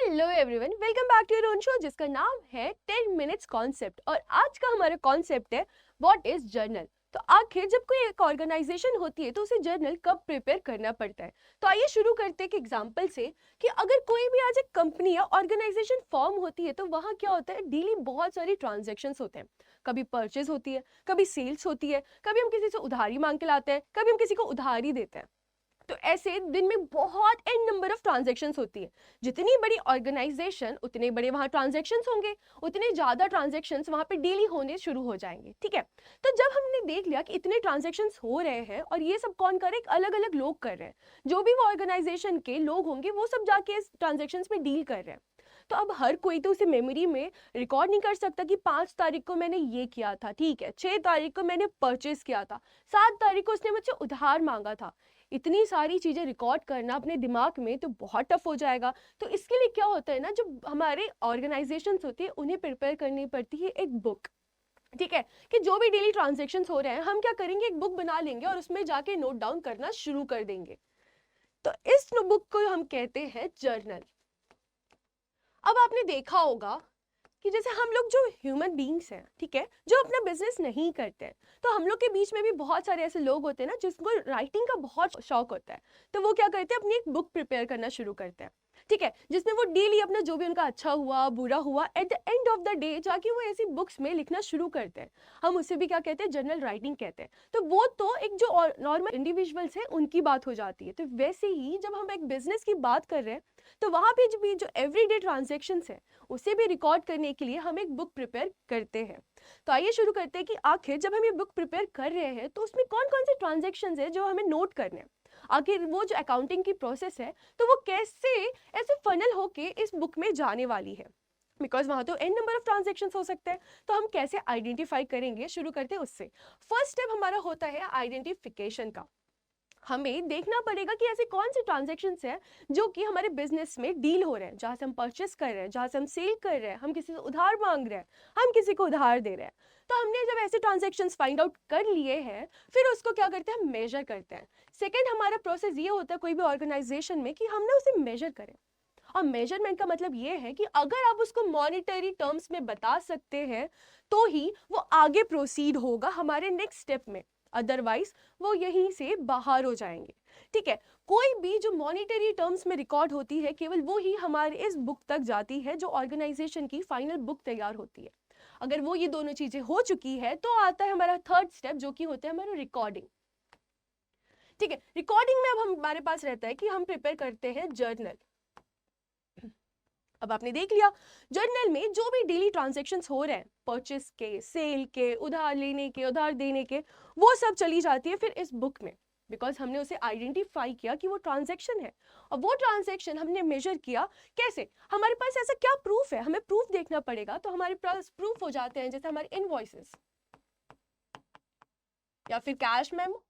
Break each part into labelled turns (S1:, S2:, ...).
S1: Hello everyone, welcome back to your own show जिसका नाम है 10 मिनट्स कॉन्सेप्ट। और आज का हमारा कॉन्सेप्ट है व्हाट इज जर्नल। तो आखिर जब कोई एक ऑर्गेनाइजेशन होती है तो उसे जर्नल कब प्रिपेयर करना पड़ता है। तो आइए शुरू करते हैं एक एग्जांपल से कि अगर कोई भी आज एक कंपनी या ऑर्गेनाइजेशन फॉर्म होती है तो वहाँ क्या होता है, डेली बहुत सारी ट्रांजेक्शन्स होते हैं। कभी परचेज होती है, कभी सेल्स होती है, कभी हम किसी से उधारी मांग के लाते हैं, कभी हम किसी को उधारी देते हैं। तो ऐसे दिन में बहुत एन नंबर ऑफ ट्रांजैक्शंस होती है। जितनी बड़ी ऑर्गेनाइजेशन उतने बड़े वहां ट्रांजैक्शंस होंगे, उतने ज्यादा ट्रांजैक्शंस वहां पे डेली होने शुरू हो जाएंगे। ठीक है, तो जब हमने देख लिया कि इतने ट्रांजैक्शंस हो रहे हैं और ये सब कौन कर रहे हैं, अलग अलग लोग कर रहे हैं, जो भी वो ऑर्गेनाइजेशन के लोग होंगे वो सब जाके इस ट्रांजैक्शंस में डील कर रहे हैं। तो अब हर कोई तो उसे मेमोरी में रिकॉर्ड नहीं कर सकता कि 5 तारीख को मैंने ये किया था, ठीक है, 6 तारीख को मैंने परचेज किया था, 7 तारीख को उसने मुझसे उधार मांगा था। इतनी सारी चीजें रिकॉर्ड करना अपने दिमाग में तो बहुत टफ हो जाएगा। तो इसके लिए क्या होता है ना, जो हमारे ऑर्गेनाइजेशंस होती है उन्हें प्रिपेयर करनी पड़ती है एक बुक। ठीक है, कि जो भी डेली ट्रांजेक्शन्स हो रहे हैं हम क्या करेंगे, एक बुक बना लेंगे और उसमें जाके नोट डाउन करना शुरू कर देंगे। तो इस बुक को हम कहते हैं जर्नल। अब आपने देखा होगा कि जैसे हम लोग जो ह्यूमन बींग्स हैं, ठीक है, जो अपना बिजनेस नहीं करते हैं, तो हम लोग के बीच में भी बहुत सारे ऐसे लोग होते हैं ना जिसको राइटिंग का बहुत शौक होता है। तो वो क्या करते हैं, अपनी एक बुक प्रिपेयर करना शुरू करते हैं। ठीक है, जिसमें वो डेली अपना जो भी उनका अच्छा हुआ बुरा हुआ at the end of the day जाके वो ऐसी बुक्स में लिखना शुरू करते हैं। हम उसे भी क्या कहते हैं, जर्नल राइटिंग कहते हैं। तो वो तो एक जो नॉर्मल इंडिविजुअल्स है उनकी बात हो जाती है। तो वैसे ही जब हम एक बिजनेस की बात कर रहे हैं तो वहां पे जो एवरीडे ट्रांजेक्शन्स है उसे भी रिकॉर्ड करने के लिए हम एक बुक प्रिपेयर करते हैं। तो आइए शुरू करते हैं कि आखिर जब हम ये बुक प्रिपेयर कर रहे हैं तो उसमें कौन कौन से ट्रांजेक्शन्स है जो हमें नोट करने हैं। आखिर वो जो अकाउंटिंग की प्रोसेस है तो वो कैसे ऐसे फनल होके इस बुक में जाने वाली है, बिकॉज वहां तो एन नंबर ऑफ ट्रांजेक्शन हो सकते हैं। तो हम कैसे आइडेंटिफाई करेंगे, शुरू करते हैं उससे। फर्स्ट स्टेप हमारा होता है आइडेंटिफिकेशन का। हमें देखना पड़ेगा कि ऐसे कौन से ट्रांजैक्शंस हैं जो कि हमारे बिजनेस में डील हो रहे हैं, जहां से हम परचेस कर रहे हैं, जहां से हम सेल कर रहे हैं, हम किसी से उधार मांग रहे हैं, हम किसी को उधार दे रहे हैं। तो हमने जब ऐसे ट्रांजैक्शंस फाइंड आउट कर लिए हैं फिर उसको क्या करते हैं, हम मेजर करते हैं। सेकेंड हमारा प्रोसेस ये होता है कोई भी ऑर्गेनाइजेशन में कि हम ना उसे मेजर करें। और मेजरमेंट का मतलब ये है कि अगर आप उसको मॉनिटरी टर्म्स में बता सकते हैं तो ही वो आगे प्रोसीड होगा हमारे नेक्स्ट स्टेप में, अदरवाइज वो यहीं से बाहर हो जाएंगे। ठीक है, कोई भी जो मॉनिटरी टर्म्स में रिकॉर्ड होती है केवल वो ही हमारे इस बुक तक जाती है जो ऑर्गेनाइजेशन की फाइनल बुक तैयार होती है। अगर वो ये दोनों चीजें हो चुकी है तो आता है हमारा थर्ड स्टेप जो कि होता है हमारा रिकॉर्डिंग। ठीक है, रिकॉर्डिंग में अब हमारे पास रहता है कि हम प्रिपेयर करते हैं जर्नल। अब आपने देख लिया जर्नल में जो भी डेली ट्रांजैक्शंस हो रहे हैं, परचेस के, सेल के, उधार लेने के, उधार देने के, वो सब चली जाती है फिर इस बुक में। बिकॉज हमने उसे आइडेंटिफाई किया कि वो ट्रांजैक्शन है और वो ट्रांजैक्शन हमने मेजर किया। कैसे, हमारे पास ऐसा क्या प्रूफ है, हमें प्रूफ देखना पड़ेगा। तो हमारे पास प्रूफ हो जाते हैं जैसे हमारे इनवॉइसेस या फिर कैश मेमो।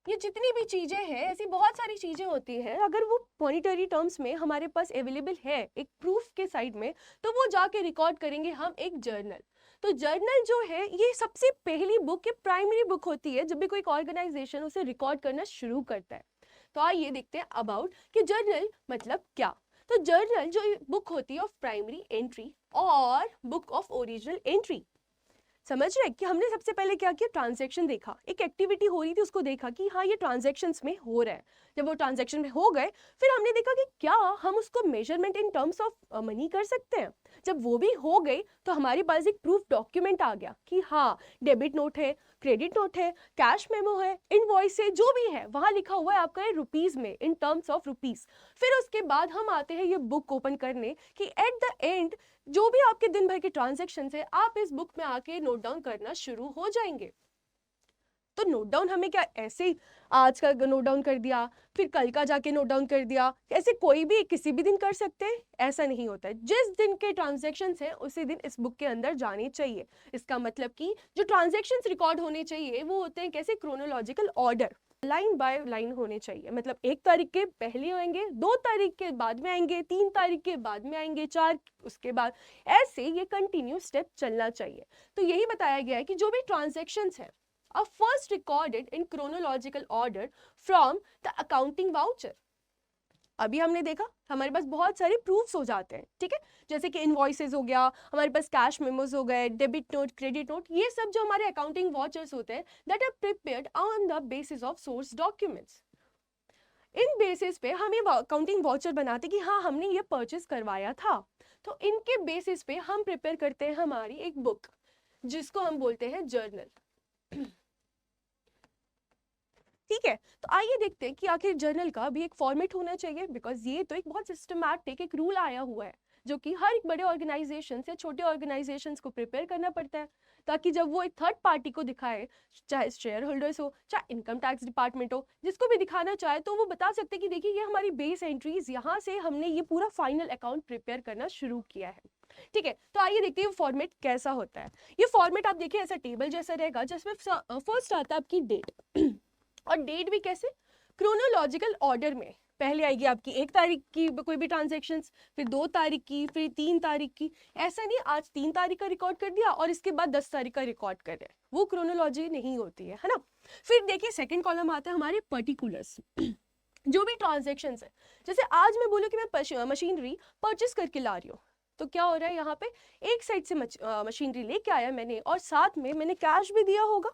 S1: ये जितनी भी चीजें हैं, ऐसी बहुत सारी चीजें होती हैं, अगर वो मॉनिटरी टर्म्स में हमारे पास अवेलेबल है एक प्रूफ के साइड में तो वो जाके रिकॉर्ड करेंगे हम एक जर्नल। तो जर्नल जो है ये सबसे पहली बुक, ये प्राइमरी बुक होती है जब भी कोई ऑर्गेनाइजेशन उसे रिकॉर्ड करना शुरू करता है। तो आइए देखते हैं अबाउट कि जर्नल मतलब क्या। तो जर्नल जो बुक होती है ऑफ प्राइमरी एंट्री और बुक ऑफ ओरिजिनल एंट्री। समझ रहे कि हमने सबसे पहले क्या किया, ट्रांजैक्शन देखा, एक एक्टिविटी हो रही थी उसको देखा कि हाँ ये ट्रांजैक्शंस में हो रहा है। जब वो ट्रांजैक्शन में हो गए फिर हमने देखा कि क्या हम उसको measurement in terms of money कर सकते हैं। जब वो भी हो गई तो हमारे पास एक प्रूफ डॉक्यूमेंट आ गया कि हाँ डेबिट नोट है, क्रेडिट नोट है, कैश मेमो है, इनवॉइस है, जो भी है वहां लिखा हुआ है आपका रुपीज में, इन टर्म्स ऑफ रुपीज। फिर उसके बाद हम आते हैं ये बुक ओपन करने कि एट द एंड जो भी आपके दिन भर के ट्रांजैक्शन है आप इस बुक में आके नोट डाउन करना शुरू हो जाएंगे। तो नोट डाउन हमें क्या ऐसे ही आज का नोट डाउन कर दिया फिर कल का जाके नोट डाउन कर दिया, ऐसे कोई भी किसी भी दिन कर सकते हैं, ऐसा नहीं होता है। जिस दिन के ट्रांजैक्शंस हैं उसी दिन इस बुक के अंदर जाने चाहिए। इसका मतलब कि जो ट्रांजैक्शंस रिकॉर्ड होने चाहिए वो होते हैं कैसे, chronological order, line by line होने चाहिए। मतलब 1 तारीख के पहले आएंगे, 2 तारीख के बाद में आएंगे, 3 तारीख के बाद में आएंगे, 4 उसके बाद, ऐसे ये कंटिन्यू स्टेप चलना चाहिए। तो यही बताया गया है कि जो भी ट्रांजैक्शंस है are first recorded in chronological order from the accounting voucher. अभी हमने देखा हमारे पास बहुत सारे प्रूफ्स हो जाते हैं, ठीक है, जैसे कि इनवॉइसेस हो गया, हमारे पास कैश मेमोज हो गए, डेबिट नोट, क्रेडिट नोट, ये सब जो हमारे अकाउंटिंग वॉचर्स होते हैं that are prepared on the basis of source documents. इन बेसिस पे हम ये अकाउंटिंग वॉचर बनाते कि हाँ हमने ये परचेस करवाया था, तो इनके बेसिस पे हम प्रिपेयर करते हैं हमारी एक बुक जिसको हम बोलते हैं जर्नल। ठीक है, तो आइए देखते हैं कि आखिर जर्नल का भी एक फॉर्मेट होना चाहिए, बिकॉज ये तो एक बहुत सिस्टमैटिक एक रूल आया हुआ है जो कि हर एक बड़े ऑर्गेनाइजेशन या छोटे ऑर्गेनाइजेशंस को प्रिपेयर करना पड़ता है, ताकि जब वो एक थर्ड पार्टी को दिखाए, चाहे शेयर होल्डर्स हो, चाहे इनकम टैक्स डिपार्टमेंट हो, जिसको भी दिखाना चाहे, तो वो बता सकते कि देखिए ये हमारी बेस एंट्रीज, यहाँ से हमने ये पूरा फाइनल अकाउंट प्रिपेयर करना शुरू किया है। ठीक है, तो आइए देखते हैं फॉर्मेट कैसा होता है। ये फॉर्मेट आप देखिए ऐसा टेबल जैसा रहेगा, जिसमें फर्स्ट आता है आपकी डेट, और डेट भी कैसे, क्रोनोलॉजिकल ऑर्डर में। पहले आएगी आपकी 1 तारीख की कोई भी ट्रांजैक्शंस, फिर 2 तारीख की, फिर 3 तारीख की। ऐसा नहीं आज 3 तारीख का रिकॉर्ड कर दिया और इसके बाद 10 तारीख का रिकॉर्ड कर रहे हैं, वो क्रोनोलॉजी नहीं होती है ना। फिर देखिए सेकंड कॉलम आता है हमारे पर्टिकुलर्स, जो भी ट्रांजैक्शंस है। जैसे आज मैं बोलूँ कि मैं मशीनरी परचेस करके ला रही हूँ, तो क्या हो रहा है यहाँ पे, एक साइड से मशीनरी लेके आया मैंने और साथ में मैंने कैश भी दिया होगा।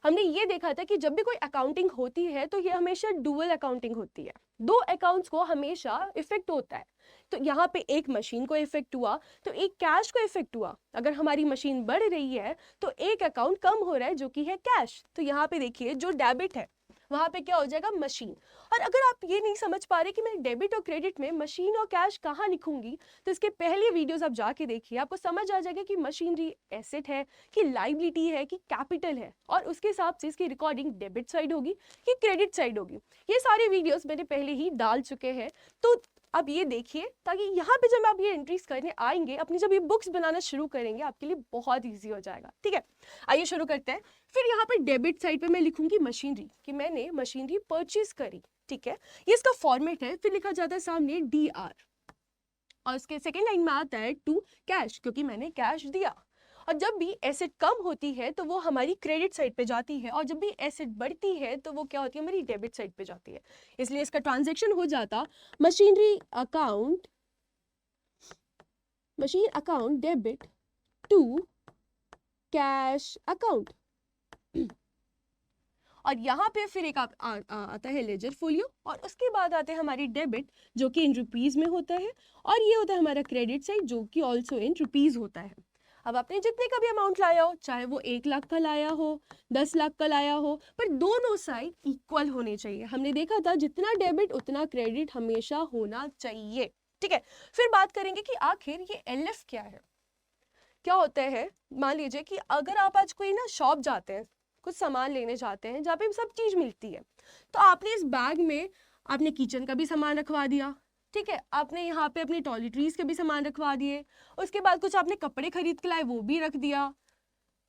S1: हमने ये देखा था कि जब भी कोई अकाउंटिंग होती है तो ये हमेशा डुअल अकाउंटिंग होती है, दो अकाउंट्स को हमेशा इफेक्ट होता है। तो यहाँ पे एक मशीन को इफेक्ट हुआ तो एक कैश को इफेक्ट हुआ। अगर हमारी मशीन बढ़ रही है तो एक अकाउंट कम हो रहा है जो कि है कैश। तो यहाँ पे देखिए जो डेबिट है वहां पे क्या हो जाएगा, मशीन। और अगर आप ये नहीं समझ पा रहे कि मैं डेबिट और क्रेडिट में मशीन और कैश कहाँ लिखूंगी, तो इसके पहले वीडियोस आप जाके देखिए, आपको समझ आ जाएगा कि मशीनरी एसेट है कि लाइबिलिटी है कि कैपिटल है, और उसके हिसाब से इसकी रिकॉर्डिंग डेबिट साइड होगी कि क्रेडिट साइड होगी। ये सारे वीडियोस मैंने पहले ही डाल चुके हैं, तो अब ये देखिए, ताकि यहाँ पे जब आप ये एंट्रीज करने आएंगे, अपनी जब ये बुक्स बनाना शुरू करेंगे, आपके लिए बहुत ईजी हो जाएगा। ठीक है, आइए शुरू करते हैं। फिर यहाँ पे डेबिट साइड पे मैं लिखूंगी मशीनरी, कि मैंने मशीनरी परचेज करी। ठीक है, ये इसका फॉर्मेट है। फिर लिखा जाता है सामने DR, और उसके सेकेंड लाइन में आता है टू कैश, क्योंकि मैंने कैश दिया। और जब भी एसेट कम होती है तो वो हमारी क्रेडिट साइड पे जाती है, और जब भी एसेट बढ़ती है तो वो क्या होती है, हमारी डेबिट साइड पे जाती है। इसलिए इसका ट्रांजैक्शन हो जाता machine account debit to cash account. और यहाँ पे फिर एक आता है लेजर फोलियो, और उसके बाद आते हैं हमारी डेबिट जो कि इन रुपीज में होता है, और ये होता है हमारा क्रेडिट साइड जो कि ऑल्सो इन रुपीज होता है। अब आपने जितने का भी अमाउंट लाया हो, चाहे वो 1 लाख का लाया हो, 10 लाख का लाया हो, पर दोनों साइड इक्वल होने चाहिए। हमने देखा था जितना डेबिट उतना क्रेडिट हमेशा होना चाहिए। ठीक है, फिर बात करेंगे कि आखिर ये LF क्या है। क्या होता है, मान लीजिए कि अगर आप आज कोई ना शॉप जाते हैं, कुछ सामान लेने जाते हैं जहाँ पे सब चीज मिलती है, तो आपने इस बैग में आपने किचन का भी सामान रखवा दिया, ठीक है, आपने यहाँ पे अपनी टॉयलेटरीज के भी सामान रखवा दिए, उसके बाद कुछ आपने कपड़े खरीद के लाए वो भी रख दिया।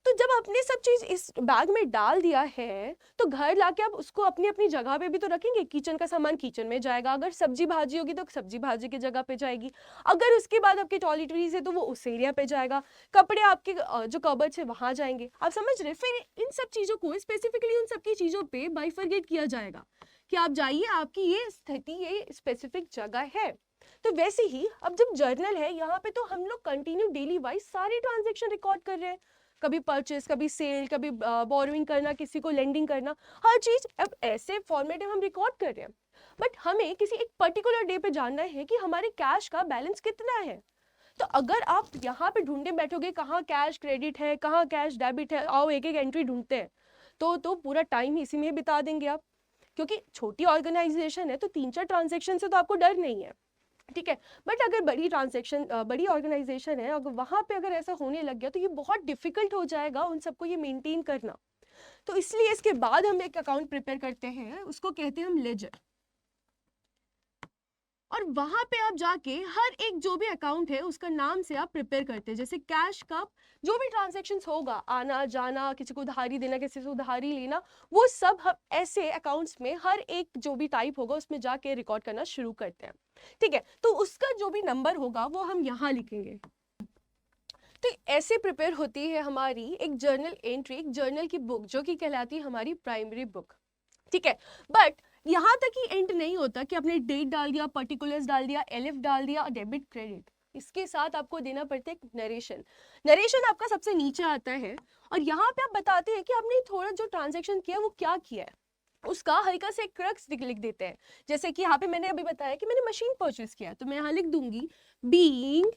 S1: तो जब आपने सब चीज इस बैग में डाल दिया है, तो घर लाके आप उसको अपनी अपनी जगह पे भी तो रखेंगे। किचन का सामान किचन में जाएगा, अगर सब्जी भाजी होगी तो सब्जी भाजी की जगह पे जाएगी, अगर उसके बाद आपकी टॉयलेटरीज है तो वो उस एरिया पे जाएगा, कपड़े आपके जो कबर्ड्स है वहां जाएंगे। आप समझ रहे, फिर इन सब चीजों को स्पेसिफिकली उन सबकी चीजों पे बाइफरगेट किया जाएगा कि आप जाइए, आपकी ये स्थिति ये स्पेसिफिक जगह है। तो वैसे ही अब जब जर्नल है, यहाँ पे तो हम लोग कंटिन्यू डेली वाइज सारे ट्रांजेक्शन रिकॉर्ड कर रहे हैं, कभी परचेस, कभी सेल, कभी बोरोइंग करना, किसी को लेंडिंग करना, हर चीज अब ऐसे फॉर्मेट में हम रिकॉर्ड कर रहे हैं। बट हमें किसी एक पर्टिकुलर डे पे जानना है कि हमारे कैश का बैलेंस कितना है। तो अगर आप यहाँ पे ढूंढने बैठोगे कहाँ कैश क्रेडिट है, कहाँ कैश डेबिट है, आओ एक एक एंट्री ढूंढते हैं, तो पूरा टाइम इसी में बिता देंगे आप। क्योंकि छोटी ऑर्गेनाइजेशन है तो 3-4 ट्रांजेक्शन से तो आपको डर नहीं है, ठीक है। बट अगर बड़ी ऑर्गेनाइजेशन है, अगर वहां पे अगर ऐसा होने लग गया तो ये बहुत डिफिकल्ट हो जाएगा उन सबको ये मेंटेन करना। तो इसलिए इसके बाद हम एक अकाउंट प्रिपेयर करते हैं, उसको कहते हैं हम लेजर। और वहां पे आप जाके हर एक जो भी अकाउंट है उसका नाम से आप प्रिपेयर करते हैं। जैसे कैश का जो भी ट्रांजैक्शंस होगा, आना जाना, किसी को उधारी देना, किसी से उधारी लेना, वो सब हम ऐसे अकाउंट्स में हर एक जो भी टाइप होगा उसमें जाके रिकॉर्ड करना शुरू करते हैं। ठीक है, तो उसका जो भी नंबर होगा वो हम यहाँ लिखेंगे। तो ऐसे प्रिपेयर होती है हमारी एक जर्नल एंट्री, एक जर्नल की बुक जो कि कहलाती है हमारी प्राइमरी बुक। ठीक है, बट यहाँ तक ही एंड नहीं होता कि आपने डेट डाल दिया, पर्टिकुलर्स डाल दिया, एलिफ डाल दिया, डेबिट क्रेडिट, इसके साथ आपको देना पड़ता है एक नरेशन। नरेशन आपका सबसे नीचे आता है और यहाँ पे आप बताते हैं कि आपने थोड़ा जो ट्रांजैक्शन किया वो क्या किया है, उसका हल्का से क्रक्स लिख देते हैं। जैसे कि यहाँ पे मैंने अभी बताया कि मैंने मशीन परचेज किया, तो मैं यहाँ लिख दूंगी बीइंग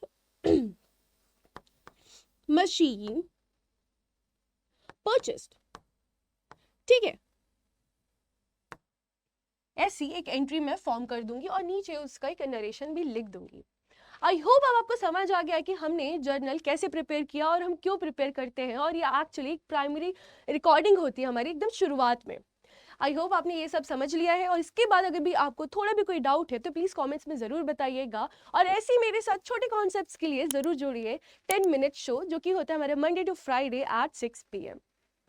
S1: मशीन परचेस्ड, ठीक है। ऐसी एक एंट्री मैं फॉर्म कर दूंगी और नीचे उसका एक नरेशन भी लिख दूंगी। आई होप अब आपको समझ आ गया कि हमने जर्नल कैसे प्रिपेयर किया और हम क्यों प्रिपेयर करते हैं, और ये एक्चुअली एक प्राइमरी रिकॉर्डिंग होती है हमारी एकदम शुरुआत में। आई होप आपने ये सब समझ लिया है, और इसके बाद अगर भी आपको थोड़ा भी कोई डाउट है तो प्लीज़ कमेंट्स में ज़रूर बताइएगा, और ऐसे ही मेरे साथ छोटे कॉन्सेप्ट्स के लिए ज़रूर जुड़िए 10 मिनट शो, जो कि होता है हमारे Monday to Friday at 6 PM।